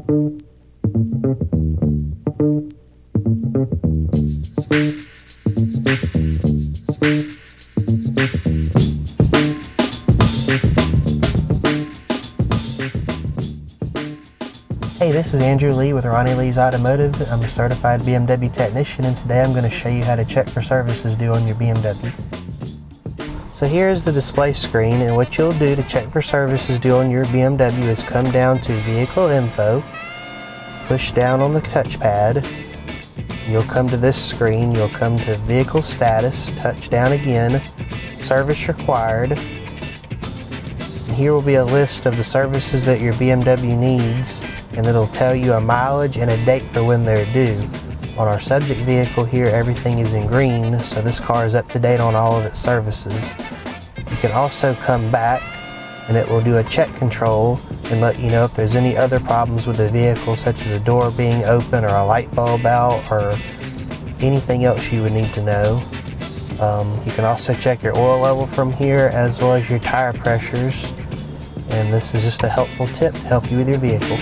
Hey, this is Andrew Lee with Ronnie Lee's Automotive. I'm a certified BMW technician, and today I'm going to show you how to check for services due on your BMW. So here is the display screen, and what you'll do to check for services due on your BMW is come down to Vehicle Info, push down on the touchpad, you'll come to this screen, you'll come to Vehicle Status, touch down again, Service Required, and here will be a list of the services that your BMW needs, and it'll tell you a mileage and a date for when they're due. On our subject vehicle here, everything is in green, so this car is up to date on all of its services. You can also come back and it will do a check control and let you know if there's any other problems with the vehicle, such as a door being open or a light bulb out or anything else you would need to know. You can also check your oil level from here, as well as your tire pressures, and this is just a helpful tip to help you with your vehicle.